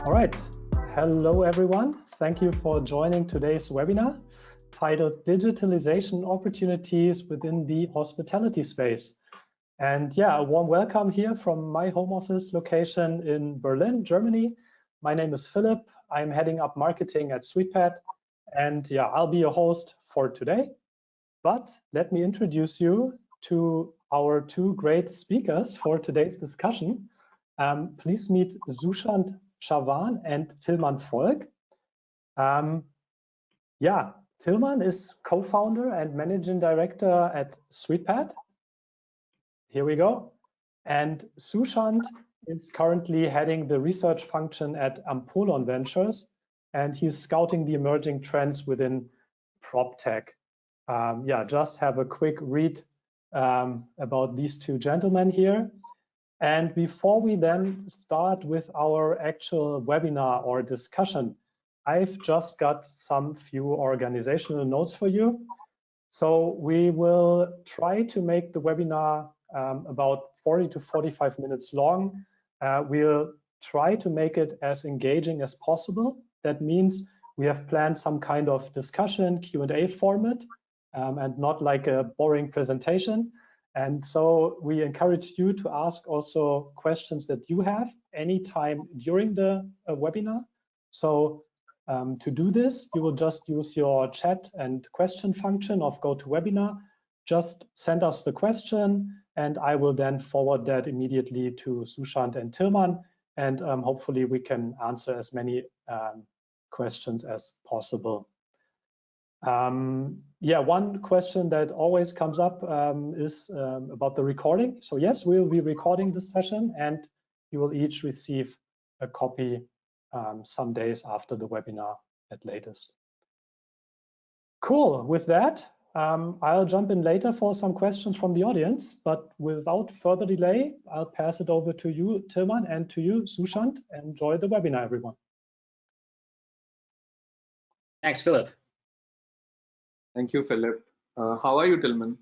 All right. Hello, everyone. Thank you for joining today's webinar titled Digitalization Opportunities within the Hospitality Space. And yeah, a warm welcome here from my home office location in Berlin, Germany. My name is Philip. I'm heading up marketing at SuitePad. And yeah, I'll be your host for today. But let me introduce you to our two great speakers for today's discussion. Please meet Sushant Chavan and Tilmann Volk. Yeah, Tilmann is co-founder and managing director at SuitePad. Here we go. And Sushant is currently heading the research function at Ampolon Ventures, and he's scouting the emerging trends within prop tech. Yeah, just have a quick read about these two gentlemen here. And before we then start with our actual webinar or discussion, I've just got some few organizational notes for you. So we will try to make the webinar about 40 to 45 minutes long. We'll try to make it as engaging as possible. That means we have planned some kind of discussion, Q&A format, and not like a boring presentation. And so we encourage you to ask also questions that you have anytime during the webinar. So to do this, you will just use your chat and question function of GoToWebinar. Just send us the question, and I will then forward that immediately to Sushant and Tilmann, and hopefully we can answer as many questions as possible. Yeah, one question that always comes up is about the recording. So yes, we'll be recording this session, and you will each receive a copy some days after the webinar at latest. Cool. With that, I'll jump in later for some questions from the audience, but without further delay, I'll pass it over to you, Tilmann, and to you, Sushant. Enjoy the webinar, everyone. Thanks, Philip. Thank you, Philip. How are you, Tilmann?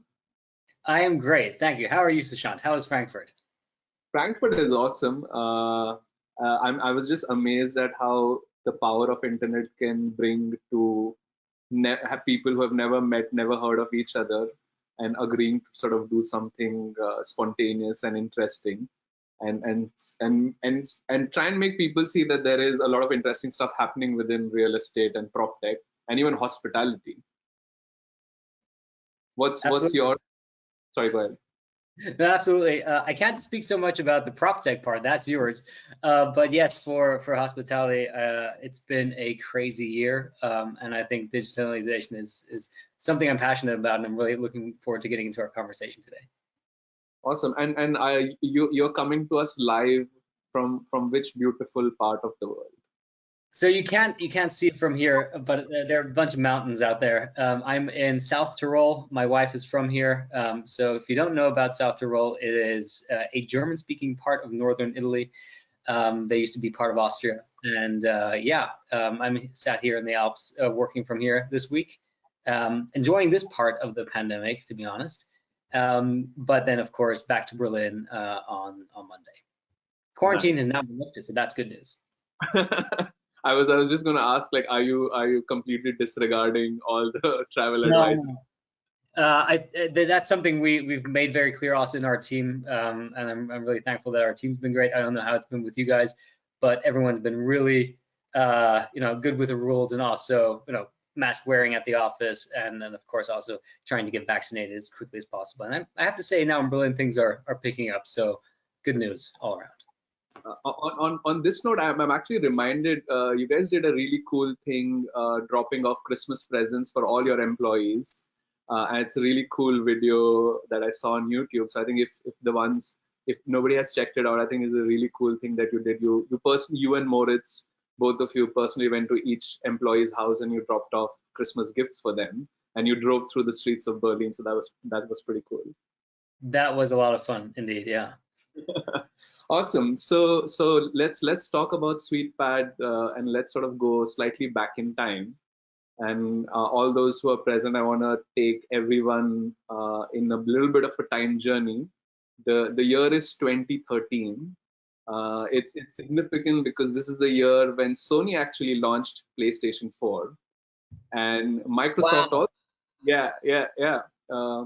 I am great, thank you. How are you, Sushant? How is Frankfurt? Frankfurt is awesome. I was just amazed at how the power of internet can bring to have people who have never met, never heard of each other, and agreeing to sort of do something spontaneous and interesting, and try and make people see that there is a lot of interesting stuff happening within real estate and prop tech and even hospitality. What's your, sorry, go ahead. No, absolutely. I can't speak so much about the prop tech part, that's yours. But yes, for hospitality, it's been a crazy year. And I think digitalization is something I'm passionate about, and I'm really looking forward to getting into our conversation today. Awesome. And you're coming to us live from which beautiful part of the world? So you can't see it from here, but there are a bunch of mountains out there. I'm in South Tyrol. My wife is from here. So if you don't know about South Tyrol, it is a German-speaking part of northern Italy. They used to be part of Austria. And yeah, I'm sat here in the Alps working from here this week, enjoying this part of the pandemic, to be honest. But then, of course, back to Berlin on Monday. Quarantine has now been lifted, so that's good news. I was just going to ask, like, are you completely disregarding all the travel advice? No. That's something we've made very clear also in our team, and I'm really thankful that our team's been great. I don't know how it's been with you guys, but everyone's been really good with the rules, and also mask wearing at the office, and then of course also trying to get vaccinated as quickly as possible. And I have to say, now in Berlin things are picking up, so good news all around. On this note, I'm actually reminded you guys did a really cool thing, dropping off Christmas presents for all your employees, and it's a really cool video that I saw on YouTube. So I think if nobody has checked it out, I think it's a really cool thing that you did. You and Moritz, both of you personally went to each employee's house and you dropped off Christmas gifts for them, and you drove through the streets of Berlin. So that was pretty cool. That was a lot of fun indeed, yeah. Awesome. So let's talk about SuitePad, and let's sort of go slightly back in time. And all those who are present, I want to take everyone in a little bit of a time journey. The year is 2013, It's significant because this is the year when Sony actually launched PlayStation 4, and Microsoft Wow. also. Yeah. Uh,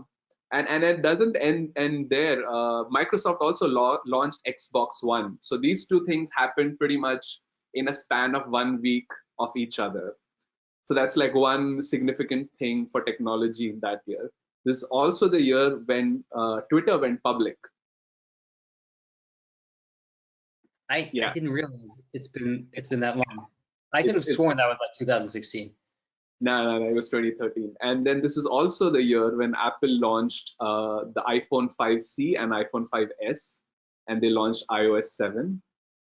and it doesn't end there. Microsoft also launched Xbox One. So these two things happened pretty much in a span of 1 week of each other. So that's like one significant thing for technology in that year. This is also the year when Twitter went public. I Yeah, didn't realize it's been that long. I could have it's sworn that was like 2016. no, it was 2013. And then this is also the year when Apple launched the iPhone 5C and iPhone 5S, and they launched iOS 7.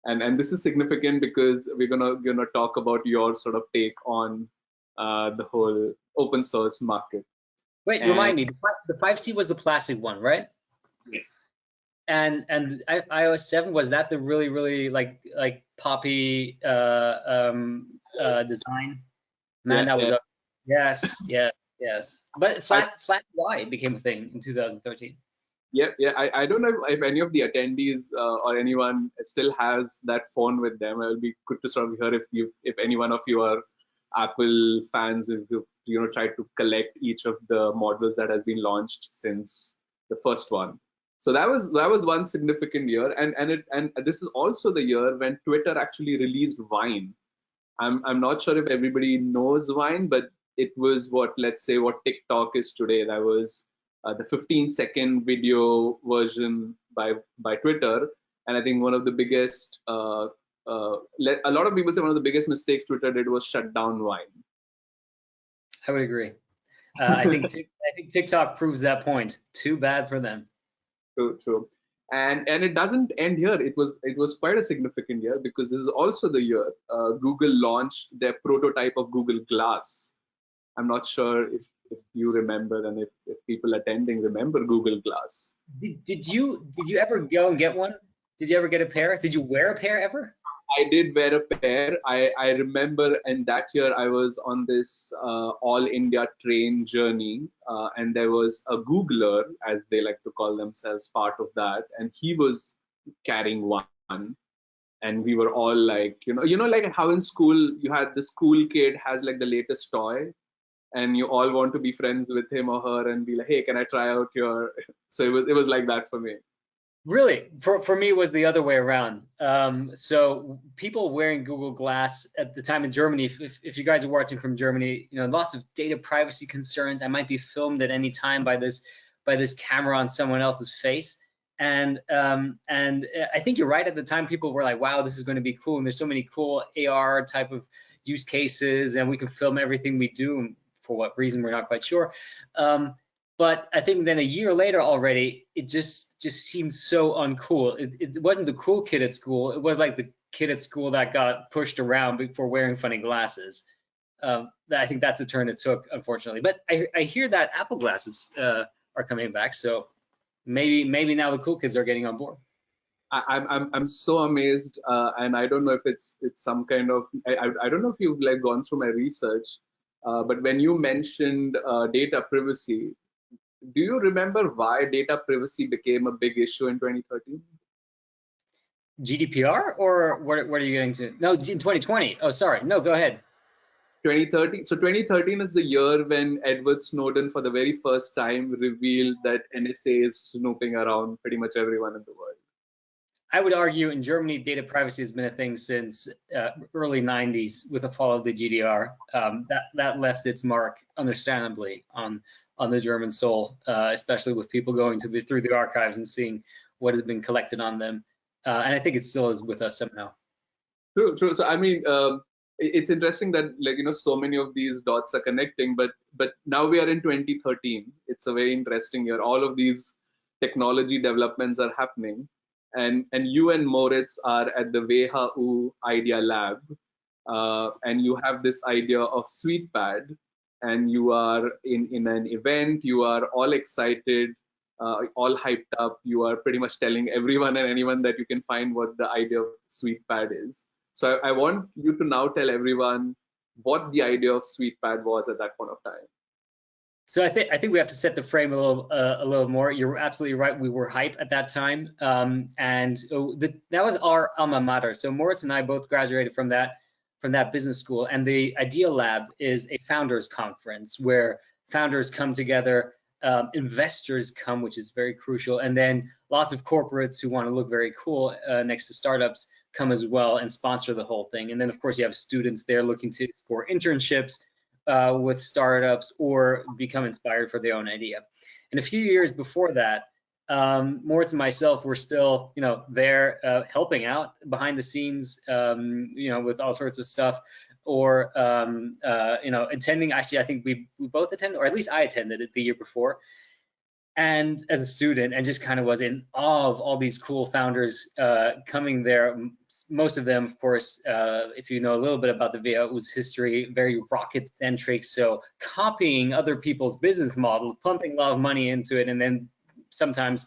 And this is significant because we're gonna talk about your sort of take on the whole open source market. Wait, And remind me, the 5C was the plastic one, right? yes, And iOS 7, was that the really like poppy design? Man, that was yeah. a yes. But flat UI became a thing in 2013. Yeah. I don't know if any of the attendees or anyone still has that phone with them. It will be good to sort of hear if any one of you are Apple fans, if you tried to collect each of the models that has been launched since the first one. So that was one significant year, and this is also the year when Twitter actually released Vine. I'm not sure if everybody knows Vine, but it was what, let's say, what TikTok is today. That was the 15-second video version by Twitter, and I think one of the biggest, a lot of people say one of the biggest mistakes Twitter did was shut down Vine. I would agree. I think TikTok proves that point. Too bad for them. True. And it doesn't end here. It was quite a significant year because this is also the year Google launched their prototype of Google Glass. I'm not sure if you remember and if people attending remember Google Glass. Did you ever go and get one? Did you ever get a pair? Did you wear a pair ever? I did wear a pair. I remember in that year I was on this all India train journey, and there was a Googler, as they like to call themselves, part of that, and he was carrying one. And we were all like, like how in school you had this cool kid has like the latest toy, and you all want to be friends with him or her and be like, hey, can I try out your? So it was like that for me. Really, for me, it was the other way around. So people wearing Google Glass at the time in Germany, if you guys are watching from Germany, lots of data privacy concerns. I might be filmed at any time by this camera on someone else's face. And I think you're right. At the time, people were like, wow, this is going to be cool. And there's so many cool AR type of use cases, and we can film everything we do. And for what reason, we're not quite sure. But I think then a year later already, it just seemed so uncool. It wasn't the cool kid at school. It was like the kid at school that got pushed around for wearing funny glasses. I think that's the turn it took, unfortunately. But I hear that Apple glasses are coming back. So maybe now the cool kids are getting on board. I'm so amazed, and I don't know if it's some kind of I don't know if you've like gone through my research, but when you mentioned data privacy, do you remember why data privacy became a big issue in 2013? GDPR, or what are you getting to? No, in 2020. Oh, sorry. No, go ahead. 2013. So 2013 is the year when Edward Snowden, for the very first time, revealed that NSA is snooping around pretty much everyone in the world. I would argue in Germany, data privacy has been a thing since early 90s with the fall of the GDR. That left its mark, understandably, on the German soul, especially with people going through the archives and seeing what has been collected on them. And I think it still is with us somehow. True. So I mean, it's interesting that so many of these dots are connecting, but now we are in 2013. It's a very interesting year. All of these technology developments are happening, and you and Moritz are at the WHU Idea Lab, and you have this idea of SuitePad, and you are in an event. You are all excited, all hyped up. You are pretty much telling everyone and anyone that you can find what the idea of SuitePad is. So I want you to now tell everyone what the idea of SuitePad was at that point of time. So I think we have to set the frame a little more. You're absolutely right. We were hype at that time, and that was our alma mater. So Moritz and I both graduated from that business school, and the Idea Lab is a founders conference where founders come together, investors come, which is very crucial, and then lots of corporates who want to look very cool next to startups come as well and sponsor the whole thing. And then of course you have students there looking for internships with startups or become inspired for their own idea. And a few years before that, Moritz and myself were still, there helping out behind the scenes, with all sorts of stuff, or attending. Actually, I think we both attended, or at least I attended it the year before, and as a student, and just kind of was in awe of all these cool founders coming there. Most of them, of course, if you know a little bit about the VAU's history, very rocket centric, so copying other people's business model, pumping a lot of money into it, and then sometimes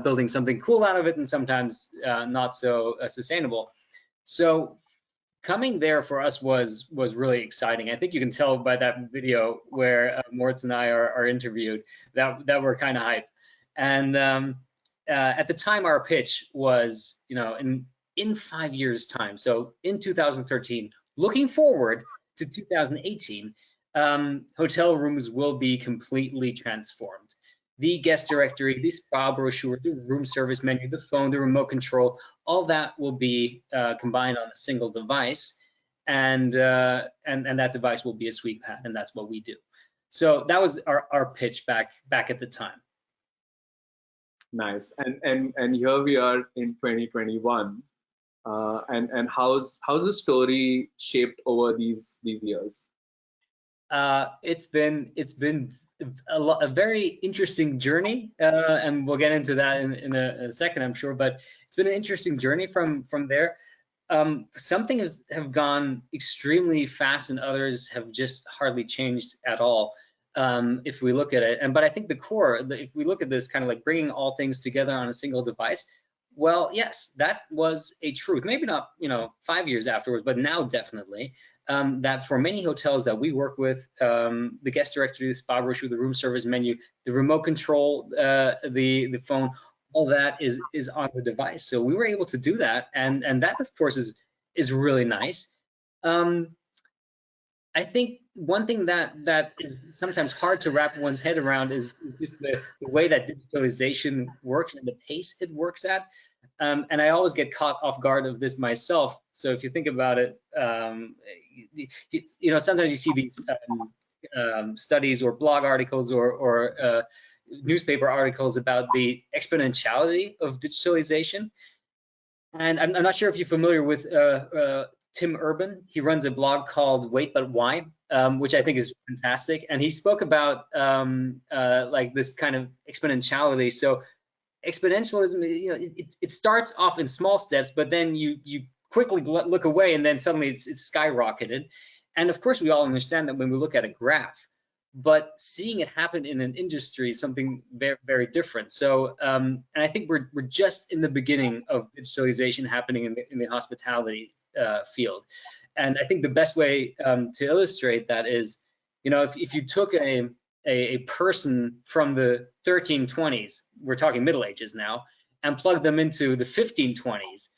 building something cool out of it, and sometimes not so sustainable. So coming there for us was really exciting. I think you can tell by that video where Moritz and I are interviewed that we're kind of hyped. And at the time, our pitch was, in 5 years' time, so in 2013, looking forward to 2018, hotel rooms will be completely transformed. The guest directory, the spa brochure, the room service menu, the phone, the remote control, all that will be combined on a single device, and that device will be a SuitePad, and that's what we do. So that was our pitch back at the time. Nice. And here we are in 2021. And how's the story shaped over these years? It's been a very interesting journey, and we'll get into that in a second, I'm sure. But it's been an interesting journey from there. Some things have gone extremely fast, and others have just hardly changed at all. If we look at it, but I think the core, if we look at this kind of like bringing all things together on a single device, well, yes, that was a truth. Maybe not, 5 years afterwards, but now definitely. That for many hotels that we work with, the guest directory, the spa brochure, the room service menu, the remote control, the phone, all that is on the device. So we were able to do that, and that of course is really nice. I think one thing that is sometimes hard to wrap one's head around is just the way that digitalization works and the pace it works at. And I always get caught off guard of this myself. So if you think about it, sometimes you see these studies or blog articles or newspaper articles about the exponentiality of digitalization. And I'm not sure if you're familiar with Tim Urban. He runs a blog called Wait But Why, which I think is fantastic. And he spoke about like this kind of exponentiality. So exponentialism, it starts off in small steps, but then you quickly look away, and then suddenly it's skyrocketed. And of course, we all understand that when we look at a graph, but seeing it happen in an industry is something very, very different. So, and I think we're just in the beginning of digitalization happening in the hospitality field. And I think the best way to illustrate that is, if you took a person from the 1320s, we're talking Middle Ages now, and plugged them into the 1520s,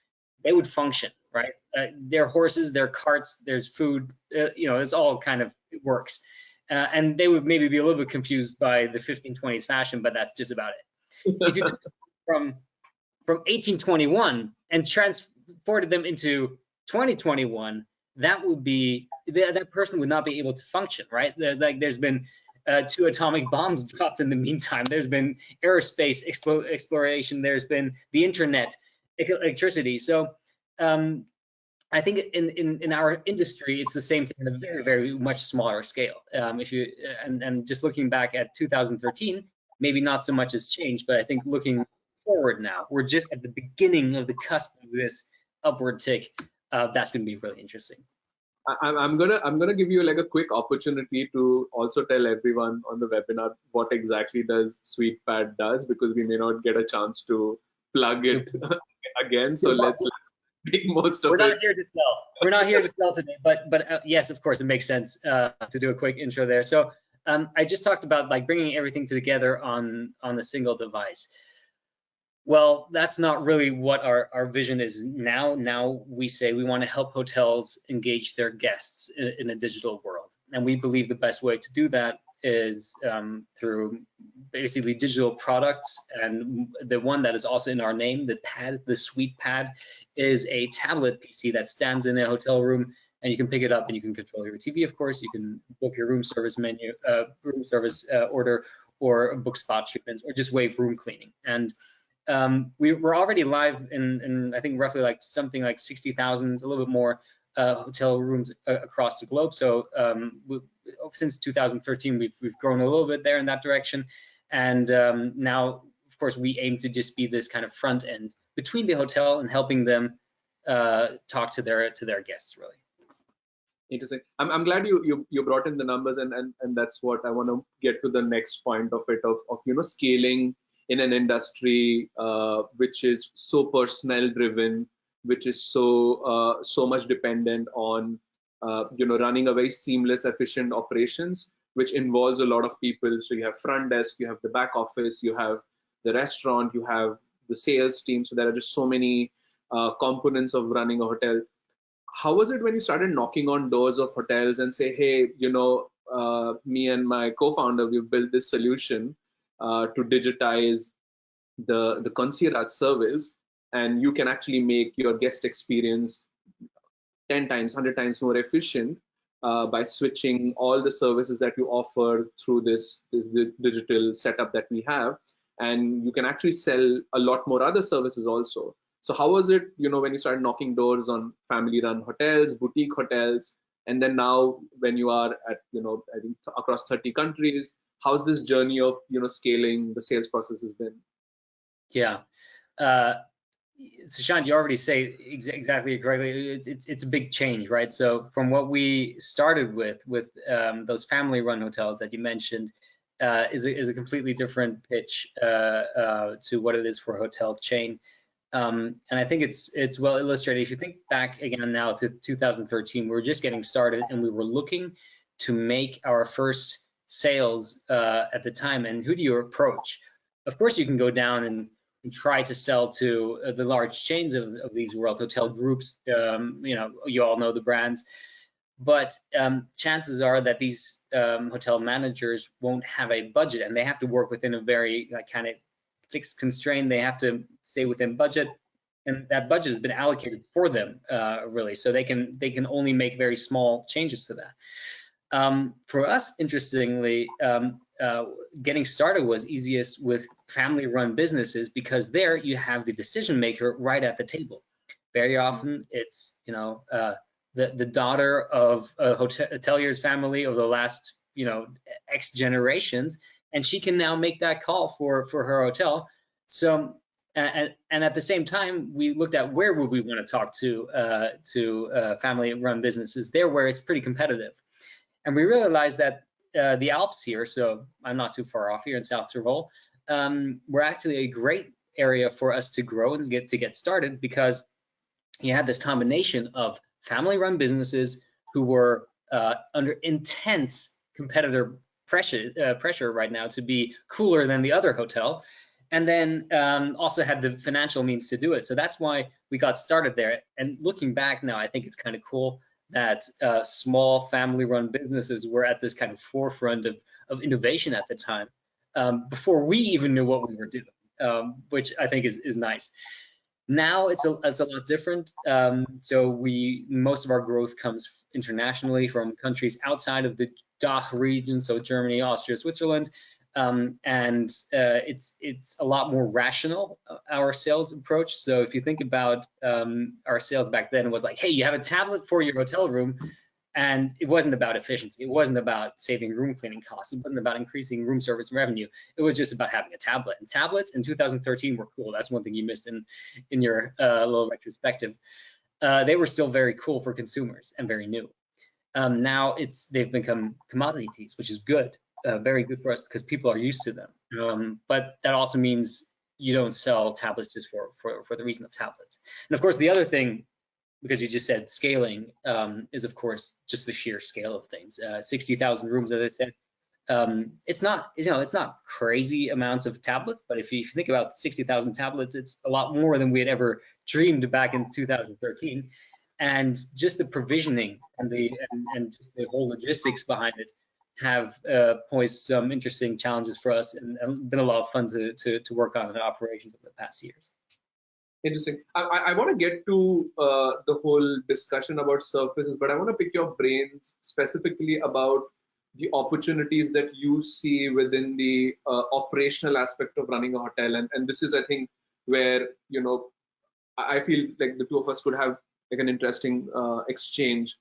they would function, right? Their horses, their carts, there's food, it's all kind of, it works. And they would maybe be a little bit confused by the 1520s fashion, but that's just about it. If you took from 1821 and transported them into 2021, that would be, that person would not be able to function, right? Like there's been 2 atomic bombs dropped in the meantime. There's been aerospace exploration. There's been the internet, electricity. So I think in our industry, it's the same thing on a very, very much smaller scale. If you and just looking back at 2013, maybe not so much has changed, but I think looking forward now, we're just at the beginning of the cusp of this upward tick. That's going to be really interesting. I'm gonna give you like a quick opportunity to also tell everyone on the webinar what exactly does SuitePad does, because we may not get a chance to plug it again. So let's make most of it. We're not here to sell. We're not here to sell today, but yes, of course, it makes sense to do a quick intro there. So I just talked about like bringing everything together on a single device. Well, that's not really what our vision is now. Now we say we want to help hotels engage their guests in a digital world. And we believe the best way to do that is through basically digital products. And the one that is also in our name, the SuitePad, is a tablet PC that stands in a hotel room, and you can pick it up and you can control your TV, of course. You can book your room service order, or book spot treatments, or just waive room cleaning. And we're already live in I think roughly like something like 60,000, a little bit more hotel rooms across the globe. So since 2013, we've grown a little bit there in that direction. And now, of course, we aim to just be this kind of front end between the hotel and helping them talk to their guests, really. Interesting. I'm glad you brought in the numbers, and that's what I want to get to the next point of it, of scaling in an industry which is so personnel driven, which is so much dependent on running a very seamless, efficient operations, which involves a lot of people. So you have front desk, you have the back office, you have the restaurant, you have the sales team. So there are just so many components of running a hotel. How was it when you started knocking on doors of hotels and say, hey, me and my co-founder, we've built this solution to digitize the concierge service, and you can actually make your guest experience 10 times, 100 times more efficient by switching all the services that you offer through this digital setup that we have, and you can actually sell a lot more other services also. So how was it, when you started knocking doors on family-run hotels, boutique hotels, and then now when you are at, I think across 30 countries, how's this journey of, scaling the sales process has been? Yeah. Sushant, you already say exactly correctly. It's a big change, right? So from what we started with those family-run hotels that you mentioned, is a completely different pitch to what it is for a hotel chain. And I think it's well illustrated. If you think back again now to 2013, we were just getting started, and we were looking to make our first sales at the time. And who do you approach? Of course, you can go down and try to sell to the large chains of these world hotel groups. You all know the brands, but chances are that these hotel managers won't have a budget, and they have to work within a very kind of fixed constraint. They have to stay within budget, and that budget has been allocated for them, really. So they can only make very small changes to that. For us, interestingly, getting started was easiest with family-run businesses, because there you have the decision maker right at the table. Very often, it's the daughter of a hotelier's family of the last X generations, and she can now make that call for her hotel. So and at the same time, we looked at where would we want to talk to family-run businesses there, where it's pretty competitive. And we realized that the Alps here, so I'm not too far off here in South Tyrol, were actually a great area for us to grow and get started, because you had this combination of family-run businesses who were under intense competitor pressure right now to be cooler than the other hotel, and then also had the financial means to do it. So that's why we got started there. And looking back now, I think it's kind of cool that small family-run businesses were at this kind of forefront of innovation at the time, before we even knew what we were doing, which I think is nice. Now it's a lot different. So most of our growth comes internationally from countries outside of the DACH region, so Germany, Austria, Switzerland, and it's a lot more rational, our sales approach. So if you think about our sales back then, it was like, hey, you have a tablet for your hotel room, and it wasn't about efficiency. It wasn't about saving room cleaning costs. It wasn't about increasing room service revenue. It was just about having a tablet. And tablets in 2013 were cool. That's one thing you missed in your little retrospective. They were still very cool for consumers and very new. Now they've become commodities, which is good, very good for us, because people are used to them. But that also means you don't sell tablets just for the reason of tablets. And of course, the other thing, because you just said scaling, is of course just the sheer scale of things. 60,000 rooms, as I said, It's not, it's not crazy amounts of tablets, but if you think about 60,000 tablets, it's a lot more than we had ever dreamed back in 2013. And just the provisioning and and just the whole logistics behind it have posed some interesting challenges for us, and been a lot of fun to work on in the operations over the past years. Interesting. I want to get to the whole discussion about surfaces, but I want to pick your brains specifically about the opportunities that you see within the operational aspect of running a hotel. And this is, I think, where, I feel like the two of us could have like an interesting exchange.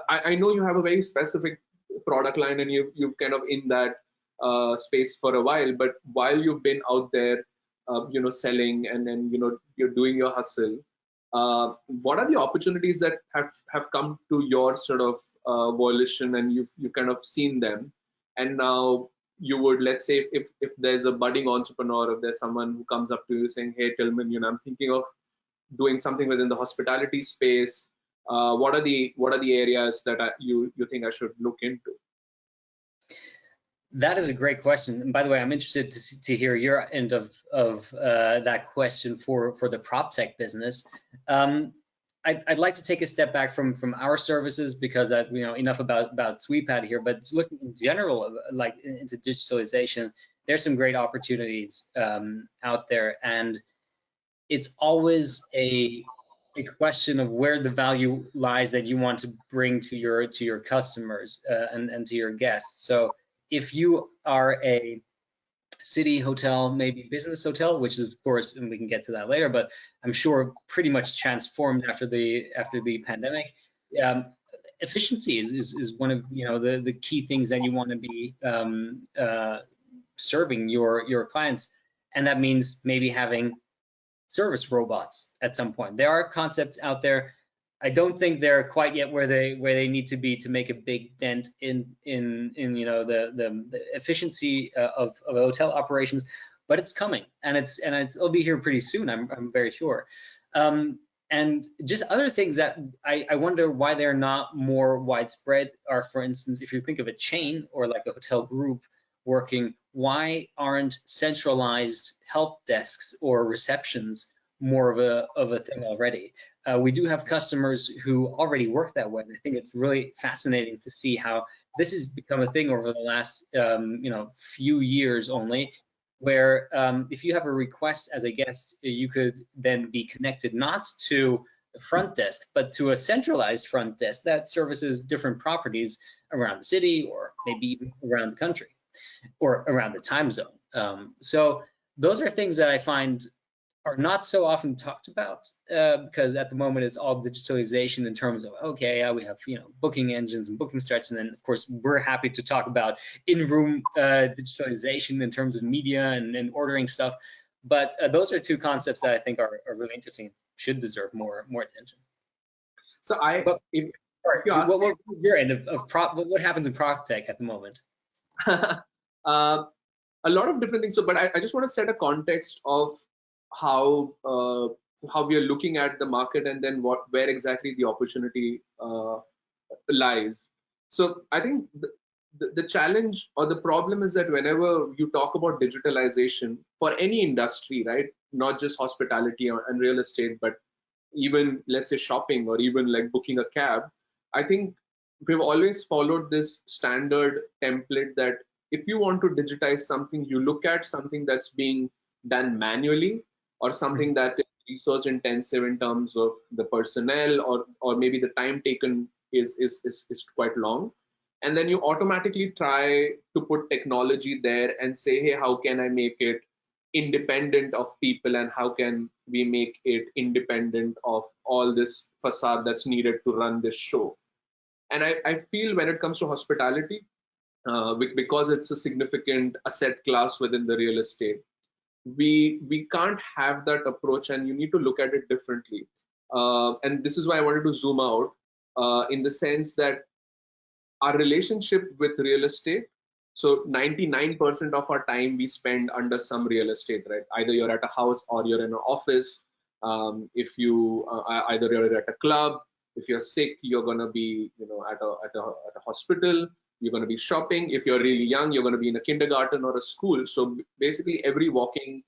I know you have a very specific product line, and you've kind of in that space for a while, but while you've been out there, selling, and then, you're doing your hustle, what are the opportunities that have come to your sort of volition, and you've kind of seen them, and now you would, let's say, if there's a budding entrepreneur, if there's someone who comes up to you saying, hey Tilmann, I'm thinking of doing something within the hospitality space, what are the areas that you think I should look into? That is a great question. And by the way, I'm interested to hear your end of that question for the prop tech business. I'd like to take a step back from our services, because enough about SuitePad here, but looking in general, like into digitalization, there's some great opportunities out there, and it's always a question of where the value lies that you want to bring to your customers and to your guests. So if you are a city hotel, maybe business hotel, which is, of course, and we can get to that later, but I'm sure pretty much transformed after the pandemic. Efficiency is one of the key things that you want to be serving your clients, and that means maybe having service robots at some point. There are concepts out there. I don't think they're quite yet where they need to be to make a big dent in the efficiency of hotel operations, but it's coming, and it'll be here pretty soon. I'm very sure. And just other things that I wonder why they're not more widespread are, for instance, if you think of a chain or like a hotel group working, why aren't centralized help desks or receptions more of a thing already? We do have customers who already work that way, and I think it's really fascinating to see how this has become a thing over the last few years only, where if you have a request as a guest, you could then be connected not to the front desk, but to a centralized front desk that services different properties around the city, or maybe even around the country, or around the time zone. So those are things that I find are not so often talked about, because at the moment it's all digitalization in terms of, okay, we have booking engines and booking structures, and then of course we're happy to talk about in-room digitalization in terms of media and ordering stuff. But those are two concepts that I think are really interesting, should deserve more attention. So if you ask what your end of what happens in prop tech at the moment? A lot of different things. So, but I just want to set a context of how we are looking at the market, and then where exactly the opportunity lies. So I think the challenge or the problem is that whenever you talk about digitalization for any industry, right, not just hospitality and real estate, but even, let's say, shopping, or even like booking a cab, I think we've always followed this standard template that if you want to digitize something, you look at something that's being done manually, or something that is resource intensive in terms of the personnel, or maybe the time taken is quite long, and then you automatically try to put technology there and say, hey, how can I make it independent of people, and how can we make it independent of all this facade that's needed to run this show? And I feel when it comes to hospitality, because it's a significant asset class within the real estate, we can't have that approach, and you need to look at it differently. And this is why I wanted to zoom out, in the sense that our relationship with real estate, so 99% of our time we spend under some real estate, right? Either you're at a house or you're in an office. If you either you're at a club, if you're sick, you're gonna be at a hospital. you're going to be shopping. If you're really young, you're going to be in a kindergarten or a school. So basically every walking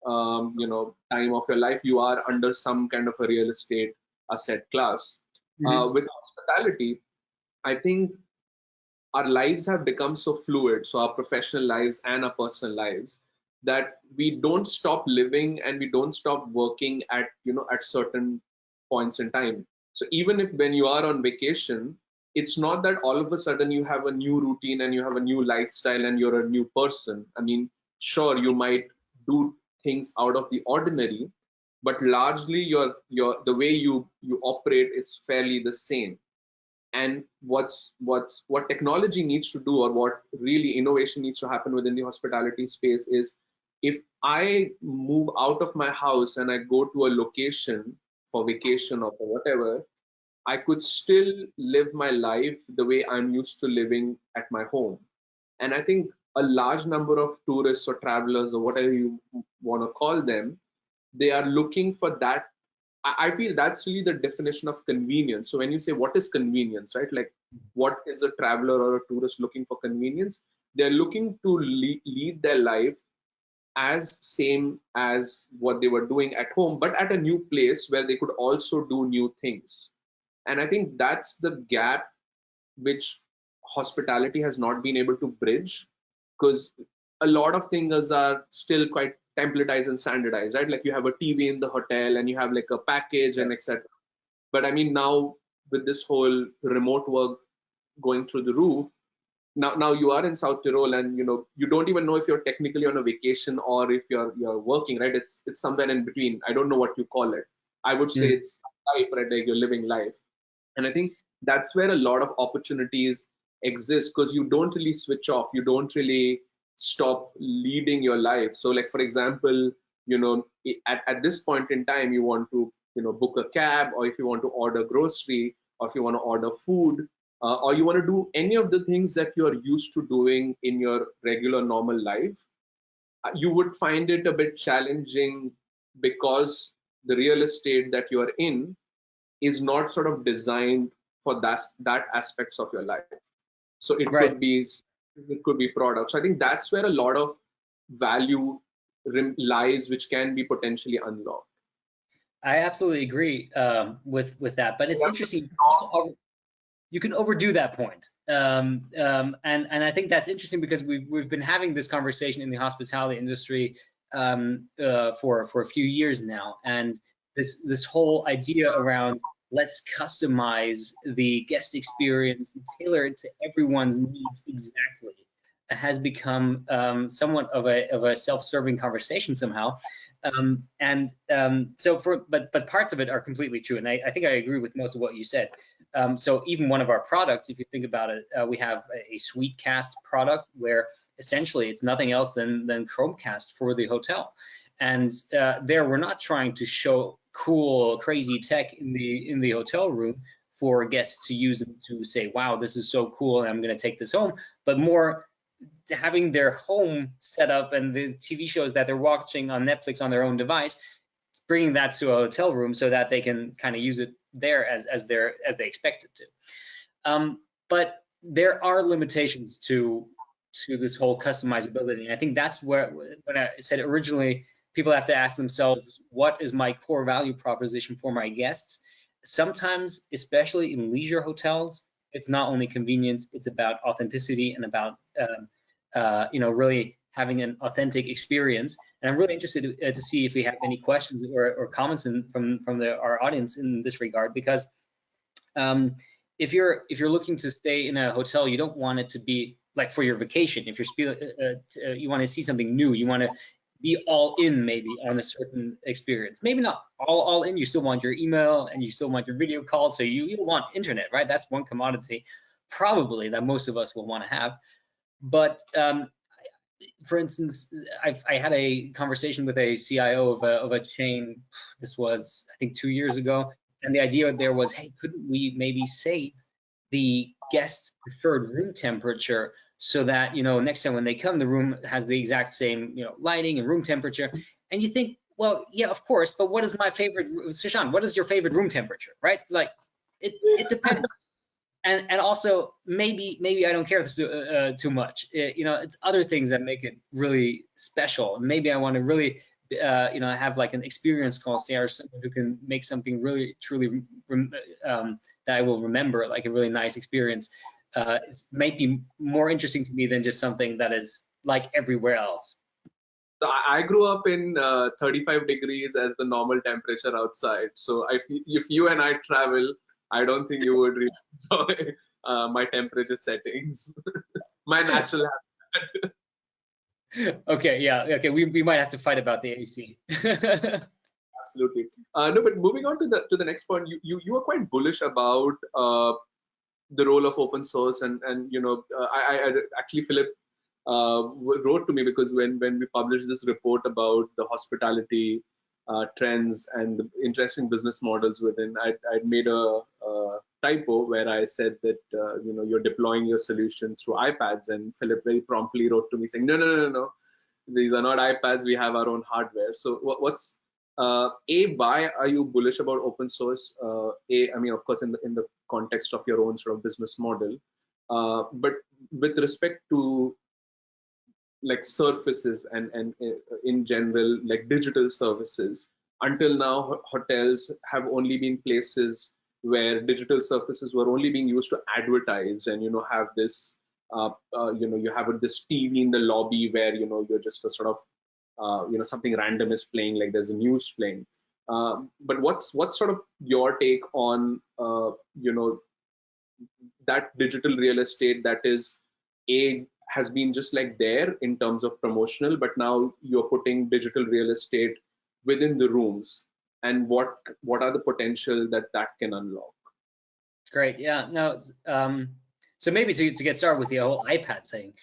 time of your life, you are under some kind of a real estate asset class. With hospitality, I think our lives have become so fluid, so our professional lives and our personal lives, that we don't stop living and we don't stop working at at certain points in time. So even if when you are on vacation, it's not that all of a sudden you have a new routine and you have a new lifestyle and you're a new person. I mean, sure, you might do things out of the ordinary, but largely your the way you operate is fairly the same. And what technology needs to do, or what really innovation needs to happen within the hospitality space, is if I move out of my house and I go to a location for vacation or for whatever, I could still live my life the way I'm used to living at my home. And I think a large number of tourists or travelers or whatever you want to call them, they are looking for that. I feel that's really the definition of convenience. So when you say what is convenience, right? Like, what is a traveler or a tourist looking for convenience? They're looking to lead their life as same as what they were doing at home, but at a new place where they could also do new things. And I think that's the gap which hospitality has not been able to bridge, because a lot of things are still quite templatized and standardized, right? Like you have a TV in the hotel and you have like a package and etc. But I mean, now with this whole remote work going through the roof, now you are in South Tyrol and you don't even know if you're technically on a vacation or if you're working, right? It's somewhere in between. I don't know what you call it. I would say it's life, right? Like you're living life. And I think that's where a lot of opportunities exist, because you don't really switch off. You don't really stop leading your life. So like, for example, at this point in time, you want to, book a cab, or if you want to order grocery, or if you want to order food, or you want to do any of the things that you're used to doing in your regular normal life, you would find it a bit challenging, because the real estate that you're in is not sort of designed for that aspects of your life. So it Right. could be products. So I think that's where a lot of value lies, which can be potentially unlocked. I absolutely agree with that, but it's interesting. You can overdo that point, and I think that's interesting, because we've been having this conversation in the hospitality industry for a few years now, and this whole idea around let's customize the guest experience and tailor it to everyone's needs exactly has become somewhat of a self-serving conversation somehow. But parts of it are completely true, and I think I agree with most of what you said. So even one of our products, if you think about it, we have a SuiteCast product where essentially it's nothing else than Chromecast for the hotel. And there we're not trying to show cool, crazy tech in the hotel room for guests to use and to say, wow, this is so cool, and I'm going to take this home, but more having their home set up and the TV shows that they're watching on Netflix on their own device, bringing that to a hotel room so that they can kind of use it there as they expect it to. But there are limitations to this whole customizability, and I think that's where, when I said originally, people have to ask themselves, what is my core value proposition for my guests? Sometimes, especially in leisure hotels, it's not only convenience, it's about authenticity and about really having an authentic experience. And I'm really interested to see if we have any questions or comments from our audience in this regard, because if you're looking to stay in a hotel, you don't want it to be like for your vacation. If you want to see something new, you want to be all in maybe on a certain experience. Maybe not all in. You still want your email and you still want your video call. So you want internet, right? That's one commodity probably that most of us will want to have. But for instance, I had a conversation with a CIO of a chain. This was, I think, 2 years ago. And the idea there was, hey, couldn't we maybe save the guest's preferred room temperature so that, next time when they come, the room has the exact same, lighting and room temperature. And you think, well, yeah, of course, but what is my favorite, Sushant, what is your favorite room temperature, right? Like, it depends. and also maybe I don't care too much. It's other things that make it really special. Maybe I want to really have like an experienced concierge, someone who can make something really truly that I will remember, like a really nice experience. It might be more interesting to me than just something that is like everywhere else. So I grew up in 35 degrees as the normal temperature outside. So if you and I travel, I don't think you would really enjoy my temperature settings, my natural habitat. Okay, yeah, okay, we might have to fight about the AC. Absolutely. No, but moving on to the next point, you are quite bullish about the role of open source, and I actually, Philip wrote to me because when we published this report about the hospitality trends and the interesting business models within, I'd made a typo where I said that you're deploying your solution through iPads, and Philip very promptly wrote to me saying, no, these are not iPads, we have our own hardware. So what's why are you bullish about open source? I mean, of course, in the context of your own sort of business model, but with respect to like surfaces and in general, like digital services, until now, hotels have only been places where digital surfaces were only being used to advertise, and have this you have this TV in the lobby where you're just a sort of something random is playing, like there's a news playing. But what's sort of your take on that digital real estate that is has been just like there in terms of promotional, but now you're putting digital real estate within the rooms, and what are the potential that can unlock? Great, yeah, no, so maybe to get started with the whole iPad thing,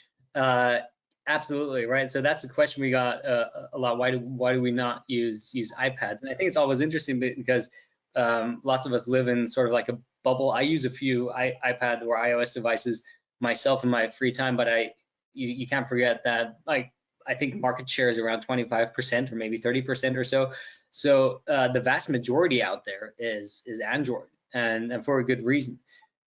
absolutely, right? So that's a question we got a lot. Why do we not use iPads? And I think it's always interesting because lots of us live in sort of like a bubble. I use a few iPad or iOS devices myself in my free time, but you can't forget that, like, I think market share is around 25% or maybe 30% or so. So the vast majority out there is Android, and for a good reason.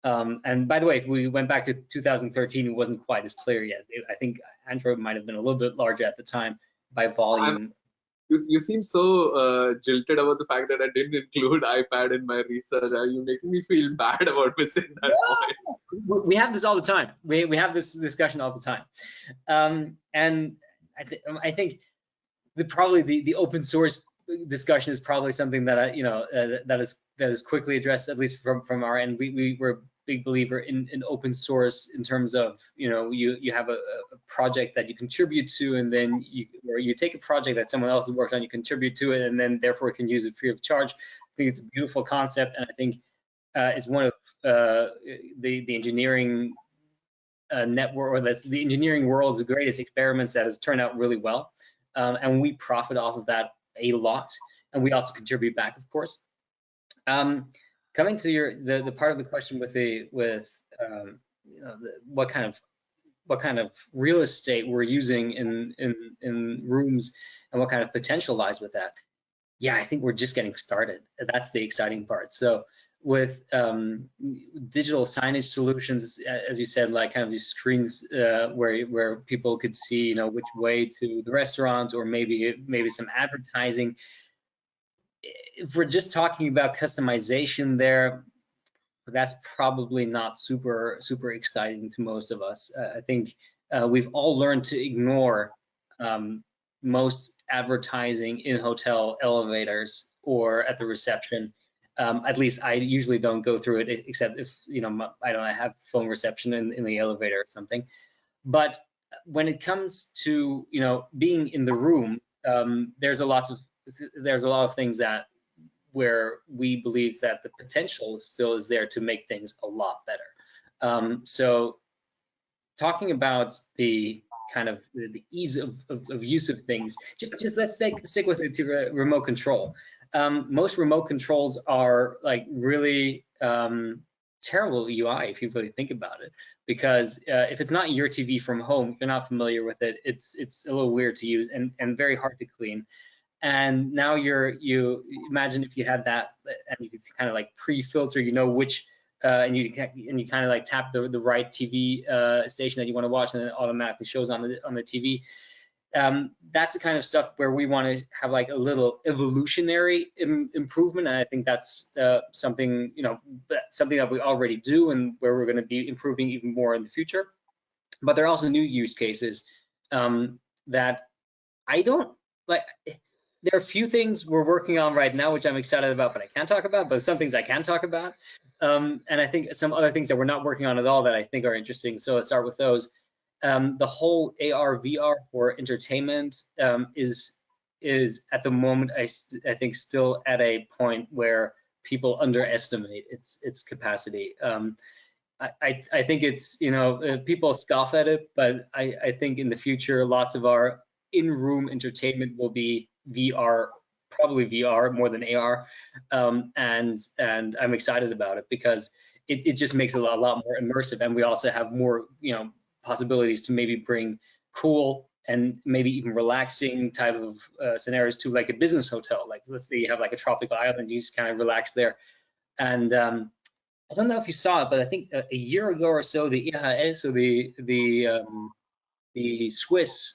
And by the way, if we went back to 2013, it wasn't quite as clear yet. I think Android might have been a little bit larger at the time by volume. You seem so jilted about the fact that I didn't include iPad in my research. Are you making me feel bad about missing that point? We have this all the time. We have this discussion all the time. And I think probably the open source discussion is probably something that that is quickly addressed, at least from our end. We were a big believer in open source in terms of you have a project that you contribute to, and then you take a project that someone else has worked on, you contribute to it, and then therefore can use it free of charge. I think it's a beautiful concept, and I think it's one of the engineering network, or that's the engineering world's greatest experiments that has turned out really well, and we profit off of that a lot, and we also contribute back, of course. Coming to the part of the question with what kind of real estate we're using in rooms and what kind of potential lies with that. Yeah, I think we're just getting started. That's the exciting part. So with digital signage solutions, as you said, like kind of these screens where people could see, which way to the restaurant, or maybe some advertising. If we're just talking about customization there, that's probably not super exciting to most of us. I think we've all learned to ignore most advertising in hotel elevators or at the reception. At least I usually don't go through it, except if I don't have phone reception in the elevator or something. But when it comes to being in the room, there's a lot of things where we believe that the potential still is there to make things a lot better. So talking about the kind of the ease of use of things, just let's stick with it to remote control. Most remote controls are like really terrible UI if you really think about it, because if it's not your TV from home, you're not familiar with it, it's a little weird to use and very hard to clean. And now you imagine if you had that and you could kind of like pre-filter, which and you kind of like tap the right TV station that you want to watch, and it automatically shows on the TV. That's the kind of stuff where we want to have like a little evolutionary improvement, and I think that's something something that we already do, and where we're going to be improving even more in the future. But there are also new use cases that I don't like. There are a few things we're working on right now which I'm excited about, but I can't talk about. But some things I can talk about, and I think some other things that we're not working on at all that I think are interesting. So let's start with those. The whole AR VR for entertainment is at the moment I think still at a point where people underestimate its capacity. I think it's people scoff at it, but I think in the future lots of our in-room entertainment will be VR, probably VR more than AR, and I'm excited about it because it just makes it a lot more immersive, and we also have more possibilities to maybe bring cool and maybe even relaxing type of scenarios to like a business hotel. Like let's say you have like a tropical island, you just kind of relax there. And I don't know if you saw it, but I think a year ago or so, the IHS, so the Swiss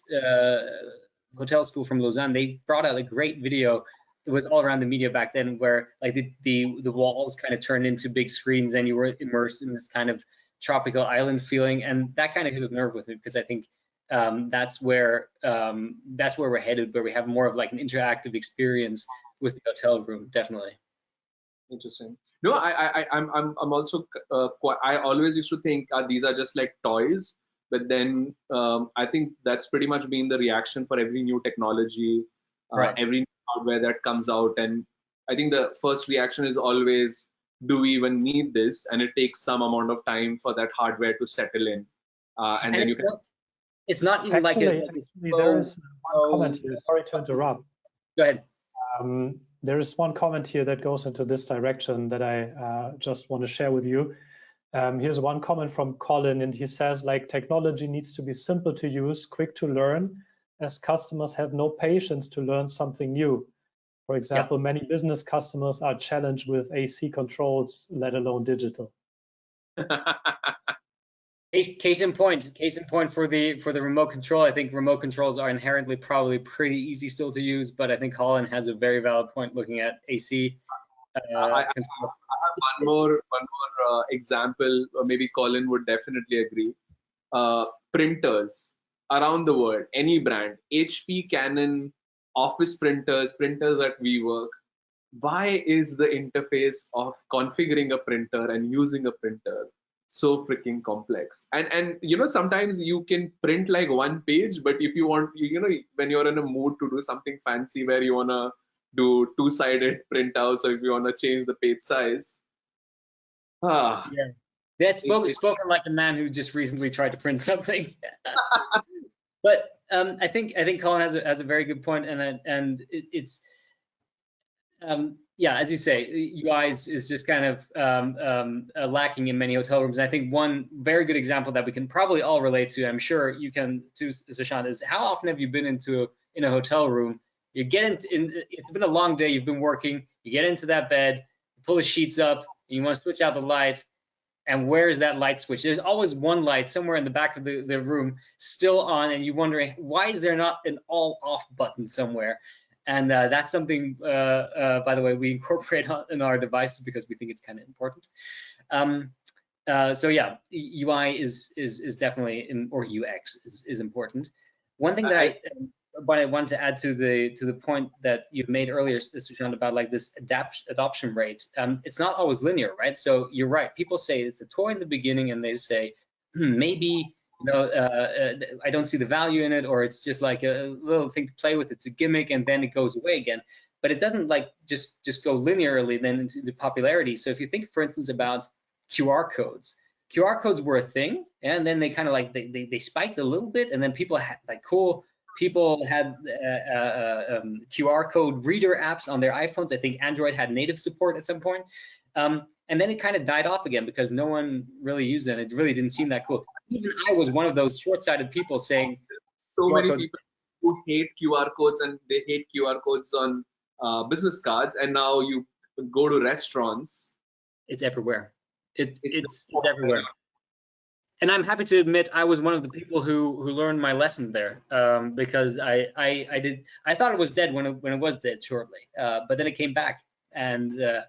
hotel school from Lausanne, they brought out a great video. It was all around the media back then, where like the walls kind of turned into big screens, and you were immersed in this kind of tropical island feeling, and that kind of hit a nerve with me because I think that's where we're headed, where we have more of like an interactive experience with the hotel room, definitely. Interesting. No, I'm also I always used to think these are just like toys, but then I think that's pretty much been the reaction for every new technology, Right. every new hardware that comes out, and I think the first reaction is always, do we even need this? And it takes some amount of time for that hardware to settle in, and then you can. It's not even actually, there is one comment here. Sorry to interrupt. Go ahead. There is one comment here that goes into this direction that I just want to share with you. Here's one comment from Colin, and he says, like, technology needs to be simple to use, quick to learn, as customers have no patience to learn something new. For example, many business customers are challenged with AC controls, let alone digital. Case in point for the remote control. I think remote controls are inherently probably pretty easy still to use, but I think Colin has a very valid point looking at AC. I have one more example. Maybe Colin would definitely agree. Printers around the world, any brand, HP, Canon, office printers at WeWork. Why is the interface of configuring a printer and using a printer so freaking complex? And sometimes you can print like one page, but if you want, when you're in a mood to do something fancy where you want to do two-sided printouts, or if you want to change the page size. That's spoken like a man who just recently tried to print something. But I think Colin has a very good point, and it's as you say, UI is just kind of lacking in many hotel rooms. And I think one very good example that we can probably all relate to, I'm sure you can too, Sushant, is how often have you been in a hotel room? You get it's been a long day, you've been working, you get into that bed, you pull the sheets up, and you want to switch out the light, and where's that light switch? There's always one light somewhere in the back of the room still on, and you're wondering, why is there not an all off button somewhere? And that's something, by the way, we incorporate in our devices because we think it's kind of important. So yeah, UI is definitely, or UX is important. One thing that I wanted to add to the point that you made earlier, Sushant, about like this adoption rate. It's not always linear, right? So you're right. People say it's a toy in the beginning, and they say maybe. I don't see the value in it, or it's just like a little thing to play with. It's a gimmick, and then it goes away again. But it doesn't like just go linearly then into the popularity. So if you think, for instance, about QR codes were a thing, and then they kind of like they spiked a little bit, and then people had like people had QR code reader apps on their iPhones. I think Android had native support at some point. And then it kind of died off again because no one really used it. It really didn't seem that cool. Even I was one of those short-sighted people saying. So many people who hate QR codes, and they hate QR codes on business cards. And now you go to restaurants. It's everywhere. It's everywhere. And I'm happy to admit I was one of the people who learned my lesson there, because I thought it was dead when it was dead shortly, but then it came back, and I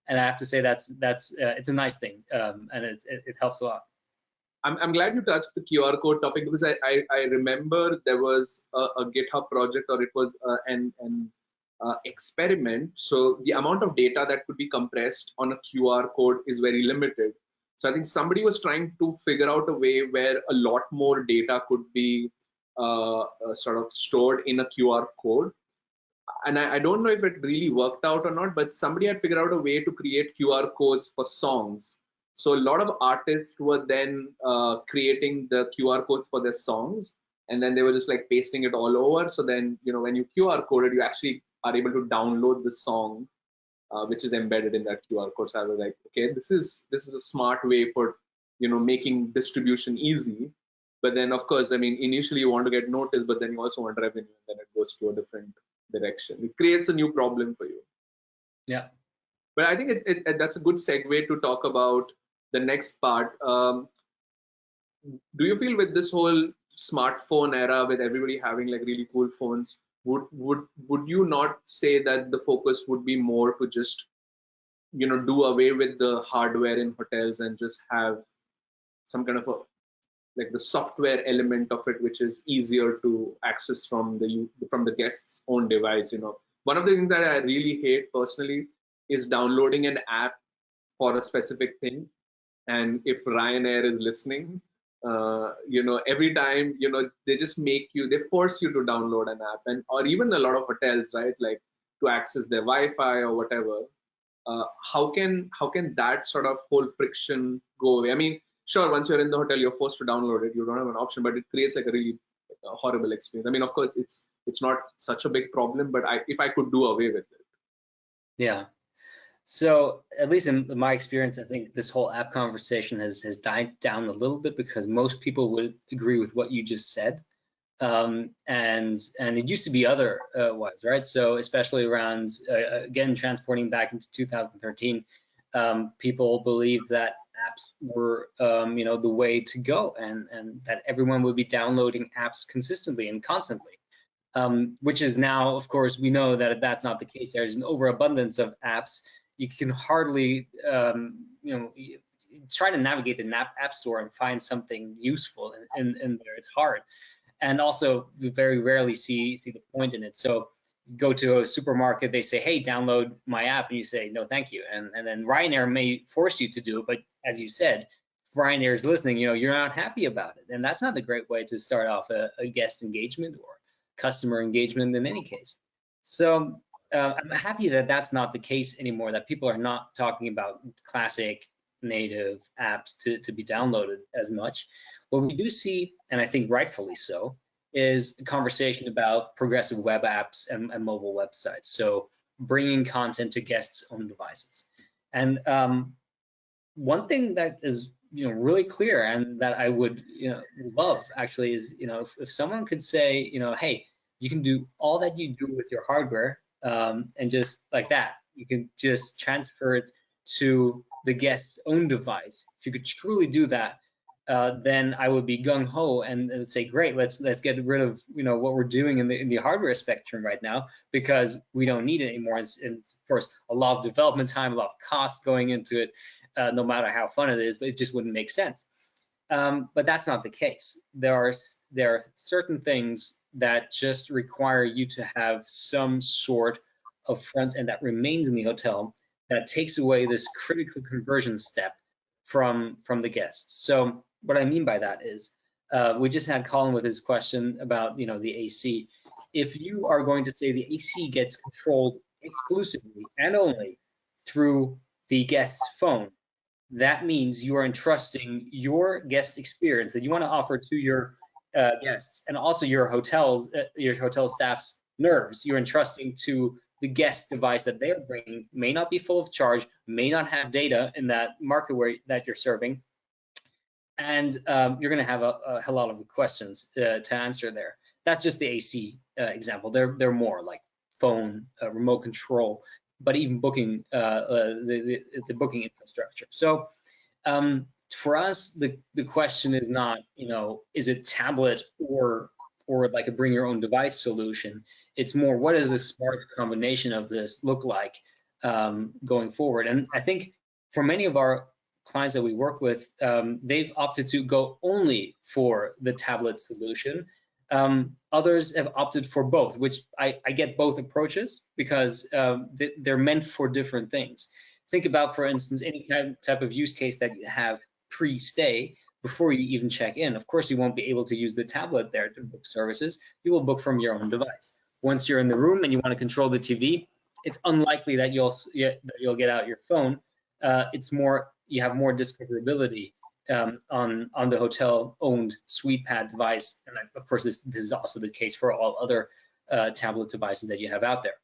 have to say that's it's a nice thing, and it helps a lot. I'm glad you touched the QR code topic, because I remember there was a GitHub project, or it was an experiment. So the amount of data that could be compressed on a QR code is very limited. So I think somebody was trying to figure out a way where a lot more data could be sort of stored in a QR code. And I don't know if it really worked out or not, but somebody had figured out a way to create QR codes for songs. So a lot of artists were then creating the QR codes for their songs, and then they were just like pasting it all over. So then, you know, when you QR coded, you actually are able to download the song, which is embedded in that QR code. So I was like, okay, this is a smart way for, you know, making distribution easy. But then, of course, I mean, initially you want to get noticed, but then you also want revenue, and then it goes to a different direction. It creates a new problem for you. Yeah. But I think that's a good segue to talk about the next part. Do you feel with this whole smartphone era, with everybody having like really cool phones, would you not say that the focus would be more to just, you know, do away with the hardware in hotels and just have some kind of a, like, the software element of it, which is easier to access from the guest's own device? You know, one of the things that I really hate personally is downloading an app for a specific thing. And if Ryanair is listening, you know, every time, you know, they force you to download an app, and or even a lot of hotels, right, like to access their Wi-Fi or whatever. How can that sort of whole friction go away? I mean, sure, once you're in the hotel, you're forced to download it. You don't have an option, but it creates like a really horrible experience. I mean, of course, it's not such a big problem, but if I could do away with it. Yeah. So at least in my experience, I think this whole app conversation has died down a little bit, because most people would agree with what you just said. And it used to be otherwise, right? So especially around, again, transporting back into 2013, people believed that apps were, you know, the way to go, and that everyone would be downloading apps consistently and constantly. Which is now, of course, we know that that's not the case. There's an overabundance of apps. You can hardly, you know, try to navigate the app store and find something useful in there. It's hard. And also, we very rarely see the point in it. So you go to a supermarket, they say, hey, download my app, and you say, no, thank you. And then Ryanair may force you to do it, but as you said, if Ryanair is listening, you know, you're not happy about it. And that's not the great way to start off a guest engagement or customer engagement in any case. So I'm happy that that's not the case anymore, that people are not talking about classic native apps to be downloaded as much. What we do see, and I think rightfully so, is a conversation about progressive web apps and mobile websites. So bringing content to guests' own devices. And one thing that is, you know, really clear, and that I would, you know, love actually, is, you know, if someone could say, you know, hey, you can do all that you do with your hardware, and just like that, you can just transfer it to the guest's own device. If you could truly do that, then I would be gung ho and say, great, let's get rid of, you know, what we're doing in the hardware spectrum right now, because we don't need it anymore. And of course, a lot of development time, a lot of cost going into it, no matter how fun it is, but it just wouldn't make sense. But that's not the case. There are certain things that just require you to have some sort of front end that remains in the hotel, that takes away this critical conversion step from the guests. So what I mean by that is, we just had Colin with his question about, you know, the AC. If you are going to say the AC gets controlled exclusively and only through the guest's phone, that means you are entrusting your guest experience that you want to offer to your guests, and also your hotel staff's nerves. You're entrusting to the guest device that they're bringing. May not be full of charge, may not have data in that market that you're serving, and you're going to have a lot of questions to answer there. That's just the AC example. They're more like phone, remote control, but even booking, the booking infrastructure. So For us, the question is not, is it tablet or like a bring your own device solution? It's more, what does the smart combination of this look like going forward? And I think for many of our clients that we work with, they've opted to go only for the tablet solution. Others have opted for both, which I get both approaches because they're meant for different things. Think about, for instance, any type of use case that you have pre-stay before you even check in. Of course, you won't be able to use the tablet there to book services. You will book from your own device. Once you're in the room and you want to control the TV, it's unlikely that you'll get out your phone. It's more, you have more discoverability on the hotel-owned SuitePad device, and of course, this is also the case for all other tablet devices that you have out there.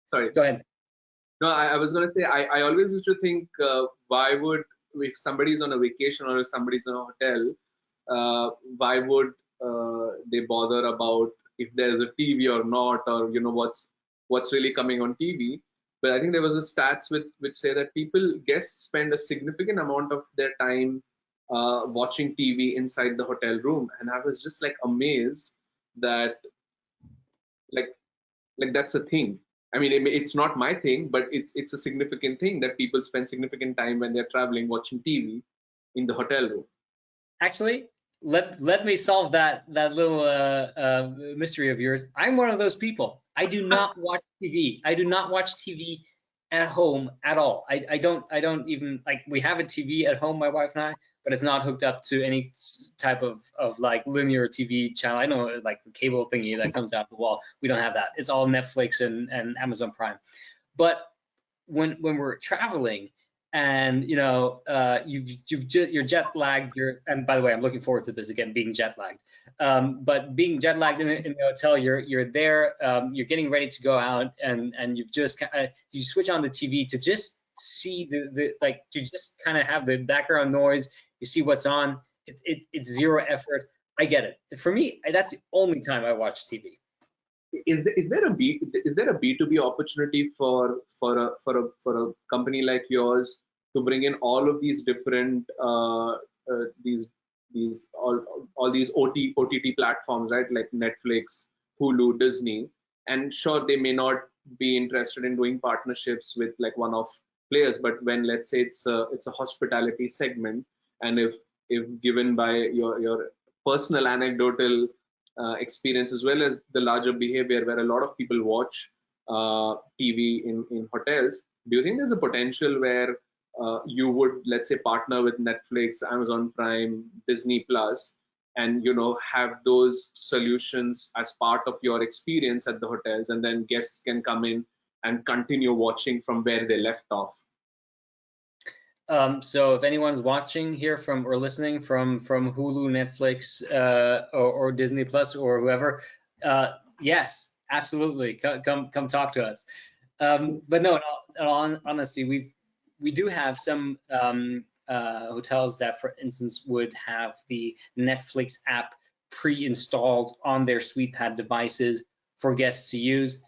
Sorry. Go ahead. No, I was going to say, I always used to think, why would, if somebody's on a vacation or if somebody's in a hotel, why would they bother about if there's a TV or not, or what's really coming on TV? But I think there was a stats which say that guests spend a significant amount of their time watching TV inside the hotel room, and I was just like amazed that like that's a thing. I mean, it's not my thing, but it's a significant thing that people spend significant time when they're traveling watching TV in the hotel room. Actually, let me solve that little mystery of yours. I'm one of those people. I do not watch TV. I do not watch TV at home at all. I don't even, like, we have a TV at home, my wife and I, but it's not hooked up to any type of like linear TV channel. I know, like the cable thingy that comes out the wall. We don't have that. It's all Netflix and Amazon Prime. But when we're traveling and you're jet lagged, and by the way, I'm looking forward to this again, being jet lagged. But being jet lagged in the hotel, you're there, you're getting ready to go out, and you've just you switch on the TV to just see like, you just kind of have the background noise. You see what's on. It's zero effort. I get it. For me, that's the only time I watch TV. Is there a B2B opportunity for a company like yours to bring in all of these different all these OTT platforms, right? Like Netflix, Hulu, Disney, and sure, they may not be interested in doing partnerships with like one-off players, but when, let's say, it's a hospitality segment, and if given by your personal anecdotal experience, as well as the larger behavior where a lot of people watch TV in hotels, do you think there's a potential where you would, let's say, partner with Netflix, Amazon Prime, Disney Plus, and have those solutions as part of your experience at the hotels, and then guests can come in and continue watching from where they left off? So if anyone's watching here or listening from Hulu, Netflix, or Disney Plus, or whoever, yes, absolutely, come talk to us. But no, honestly, we do have some hotels that, for instance, would have the Netflix app pre-installed on their SuitePad devices for guests to use.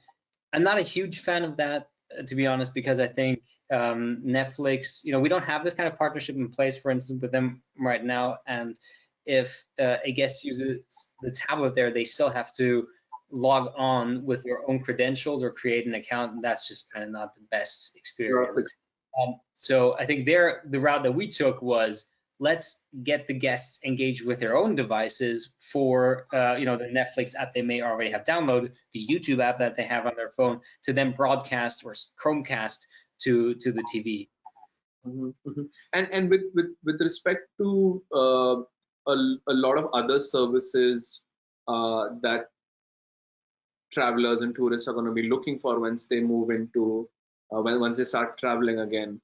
I'm not a huge fan of that, to be honest, because I think Netflix, we don't have this kind of partnership in place, for instance, with them right now. And if a guest uses the tablet there, they still have to log on with their own credentials or create an account, and that's just kind of not the best experience. So I think the route that we took was, let's get the guests engaged with their own devices for the Netflix app they may already have downloaded, the YouTube app that they have on their phone, to then broadcast or Chromecast to the TV. Mm-hmm, mm-hmm. And with respect to a lot of other services that travelers and tourists are going to be looking for once they move into once they start traveling again,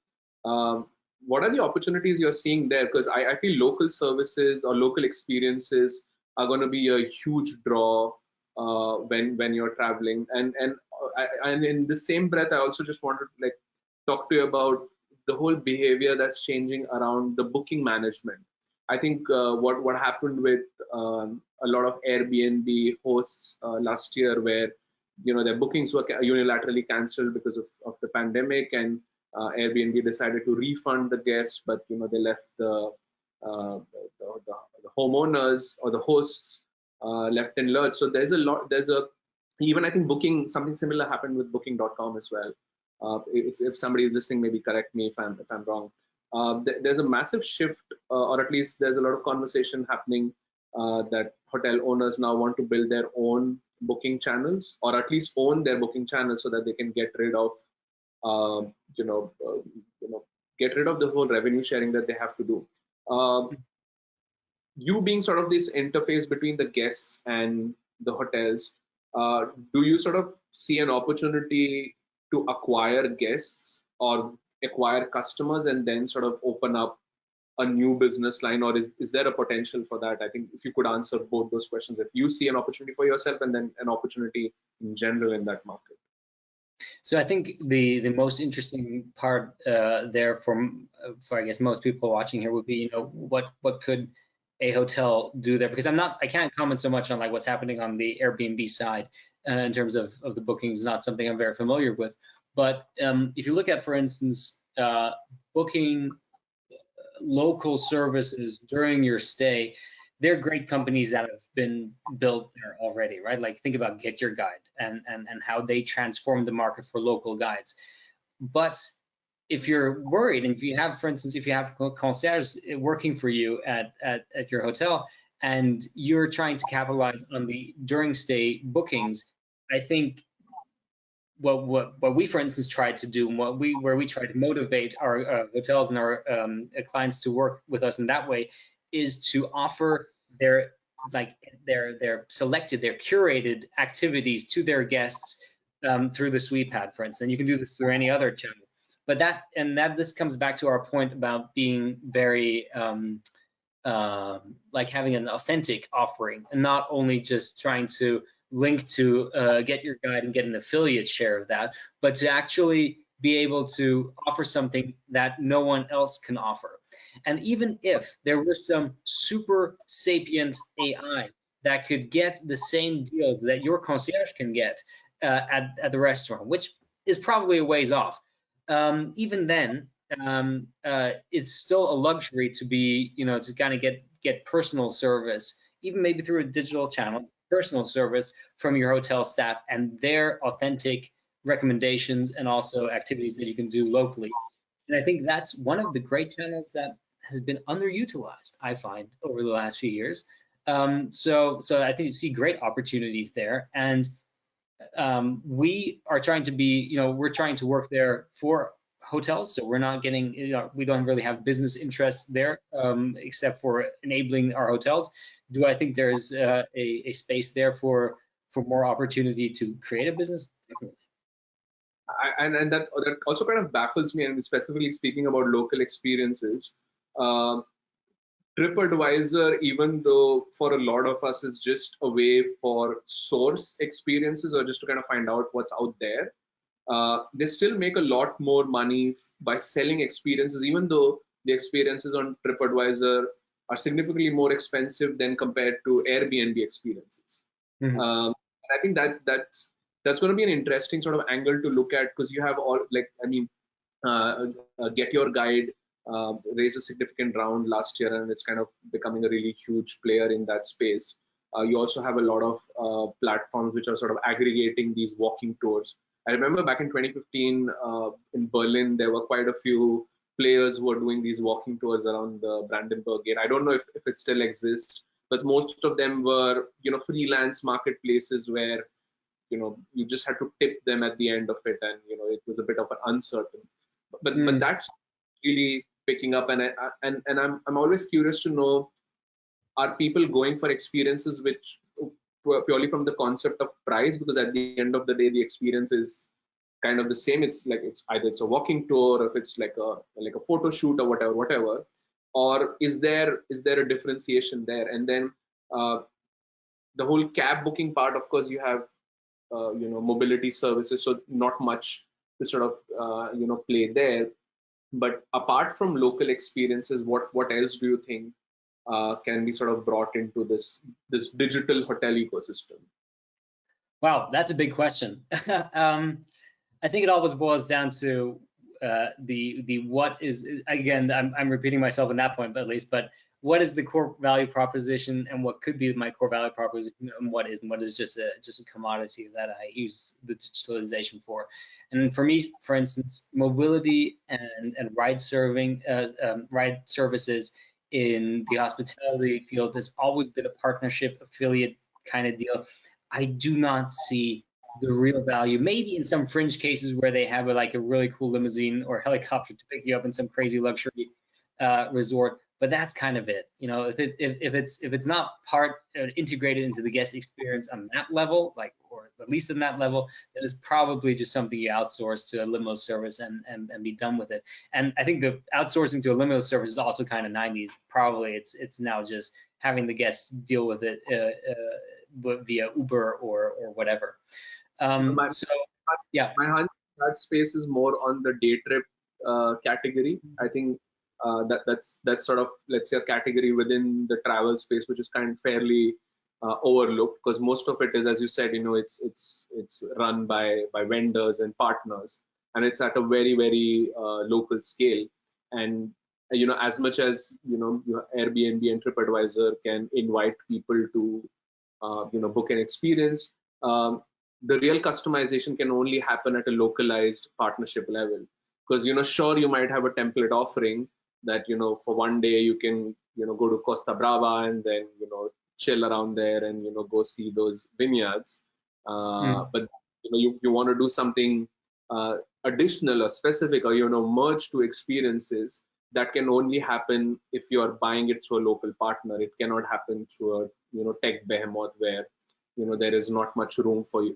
what are the opportunities you're seeing there? Because I feel local services or local experiences are going to be a huge draw when you're traveling. And in the same breath, I also just wanted to talk to you about the whole behavior that's changing around the booking management. I think what happened with a lot of Airbnb hosts last year, where their bookings were unilaterally cancelled because of the pandemic, and Airbnb decided to refund the guests, but they left the homeowners or the hosts left in lurch. So there's even I think Booking, something similar happened with Booking.com as well. If somebody is listening, maybe correct me if I'm wrong. There's a massive shift, or at least there's a lot of conversation happening that hotel owners now want to build their own booking channels, or at least own their booking channels, so that they can get rid of get rid of the whole revenue sharing that they have to do. You being sort of this interface between the guests and the hotels, do you sort of see an opportunity to acquire guests or acquire customers and then sort of open up a new business line, or is there a potential for that? I think if you could answer both those questions, if you see an opportunity for yourself and then an opportunity in general in that market. So I think the most interesting part there for I guess most people watching here would be, what could a hotel do there? Because I can't comment so much on like what's happening on the Airbnb side in terms of the bookings. Not something I'm very familiar with. But if you look at, for instance, booking local services during your stay, they're great companies that have been built there already, right? Like think about Get Your Guide and how they transformed the market for local guides. But if you're worried, and if you have, for instance, if you have concierge working for you at your hotel, and you're trying to capitalize on the during stay bookings, I think what we, for instance, tried to do, and where we try to motivate our hotels and our clients to work with us in that way, is to offer their selected, their curated activities to their guests through the SuitePad, for instance. And you can do this through any other channel. But this comes back to our point about being very like having an authentic offering, and not only just trying to link to Get Your Guide and get an affiliate share of that, but to actually be able to offer something that no one else can offer. And even if there was some super sapient AI that could get the same deals that your concierge can get at the restaurant, which is probably a ways off, even then, it's still a luxury to be, to kind of get personal service, even maybe through a digital channel, personal service from your hotel staff and their authentic recommendations and also activities that you can do locally. And I think that's one of the great channels that has been underutilized, I find, over the last few years. So I think you see great opportunities there. And we are trying to be, we're trying to work there for hotels. So we're not getting, we don't really have business interests there, except for enabling our hotels. Do I think there's a space there for more opportunity to create a business? Definitely. And that also kind of baffles me, and specifically speaking about local experiences. TripAdvisor, even though for a lot of us it's just a way for source experiences or just to kind of find out what's out there, they still make a lot more money by selling experiences, even though the experiences on TripAdvisor are significantly more expensive than compared to Airbnb experiences. Mm-hmm. And I think that's going to be an interesting sort of angle to look at, because you have all, Get Your Guide raised a significant round last year, and it's kind of becoming a really huge player in that space. You also have a lot of platforms which are sort of aggregating these walking tours. I remember back in 2015 in Berlin, there were quite a few players who were doing these walking tours around the Brandenburg Gate. I don't know if it still exists, but most of them were, freelance marketplaces where, you just had to tip them at the end of it, and it was a bit of an uncertain. But that's really picking up, and I'm always curious to know, are people going for experiences which purely from the concept of price, because at the end of the day the experience is kind of the same. It's like it's either a walking tour, or if it's like a photo shoot or whatever, or is there a differentiation there? And then the whole cab booking part, of course, you have mobility services, so not much to sort of play there. But apart from local experiences, what else do you think can be sort of brought into this digital hotel ecosystem? Wow, that's a big question. I think it always boils down to the what is, again, I'm repeating myself on that point, but at least, but what is the core value proposition, and what could be my core value proposition, and what is just a commodity that I use the digitalization for. And for me, for instance, mobility and ride ride services in the hospitality field has always been a partnership affiliate kind of deal. I do not see the real value, maybe in some fringe cases where they have like a really cool limousine or helicopter to pick you up in some crazy luxury resort, but that's kind of it. You know, if it's not integrated into the guest experience on that level, like, or at least in that level, then it's probably just something you outsource to a limo service and be done with it. And I think the outsourcing to a limo service is also kind of 90s. Probably it's now just having the guests deal with it via Uber or whatever. So yeah, my hunch that space is more on the day trip category. I think that's sort of, let's say, a category within the travel space which is kind of fairly overlooked, because most of it is, as you said, you know, it's run by vendors and partners, and it's at a very local scale. And you know, as much as you know, Airbnb and TripAdvisor can invite people to you know, book an experience, the real customization can only happen at a localized partnership level. Because, you know, sure, you might have a template offering that, you know, for one day you can, you know, go to Costa Brava and then, you know, chill around there and, you know, go see those vineyards. But, you know, you want to do something additional or specific, or, you know, merge two experiences, that can only happen if you are buying it through a local partner. It cannot happen through a, you know, tech behemoth where, you know, there is not much room for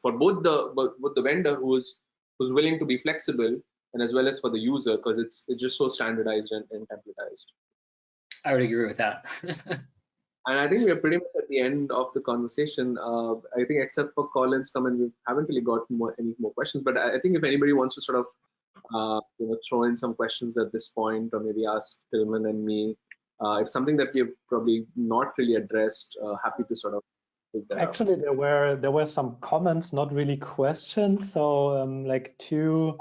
both the vendor who's willing to be flexible, and as well as for the user, because it's just so standardized and templatized. I would agree with that. And I think we're pretty much at the end of the conversation. I think except for Colin's comment, we haven't really got any more questions. But I think if anybody wants to sort of you know, throw in some questions at this point, or maybe ask Tilmann and me, if something that we've probably not really addressed, happy to sort of. Actually, there were some comments, not really questions. So like two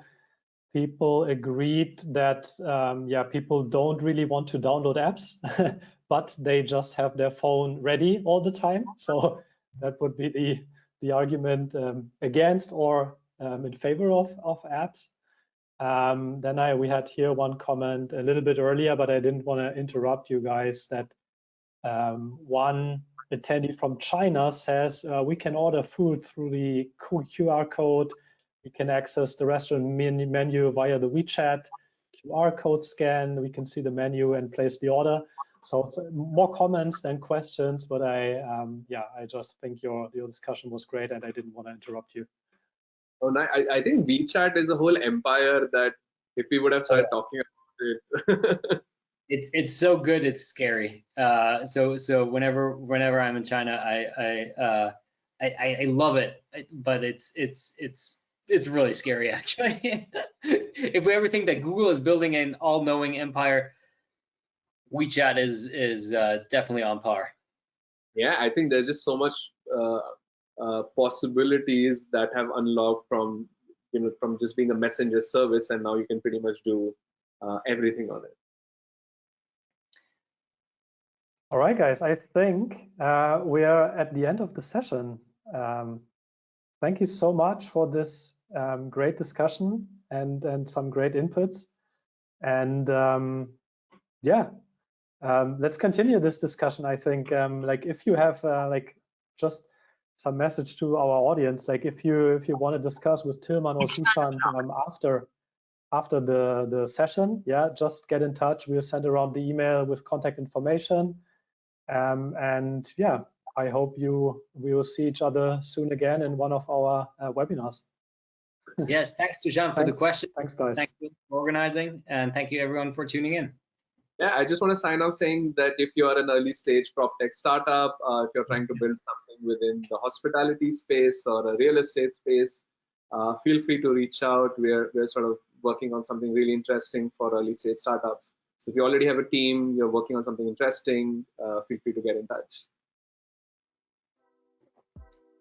people agreed that yeah, people don't really want to download apps, but they just have their phone ready all the time. So that would be the argument against or in favor of apps. Then we had here one comment a little bit earlier, but I didn't want to interrupt you guys, that one attendee from China says we can order food through the QR code. We can access the restaurant menu via the WeChat QR code scan. We can see the menu and place the order. So more comments than questions, but yeah, I just think your discussion was great, and I didn't want to interrupt you. Oh, I think WeChat is a whole empire that if we would have started talking about it. It's so good, it's scary. So whenever I'm in China, I love it, but it's really scary, actually. If we ever think that Google is building an all-knowing empire, WeChat is definitely on par. Yeah, I think there's just so much possibilities that have unlocked from, you know, from just being a messenger service, and now you can pretty much do everything on it. All right, guys, I think we are at the end of the session. Thank you so much for this great discussion and some great inputs. And yeah, let's continue this discussion. I think like if you have like just some message to our audience, like if you want to discuss with Tilmann or Sushant after the session, yeah, just get in touch. We'll send around the email with contact information. And yeah, I hope we will see each other soon again in one of our webinars. Yes, thanks Sushant for the question. Thanks, guys. Thank you for organizing, and thank you everyone for tuning in. Yeah, I just want to sign off saying that if you are an early stage prop tech startup, if you're trying to build something within the hospitality space or a real estate space, feel free to reach out. We're sort of working on something really interesting for early stage startups. So if you already have a team, you're working on something interesting, feel free to get in touch.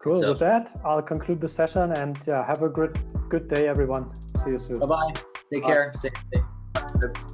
Cool. So, with that, I'll conclude the session, and yeah, have a good day, everyone. See you soon. Bye-bye. Take care. Stay safe.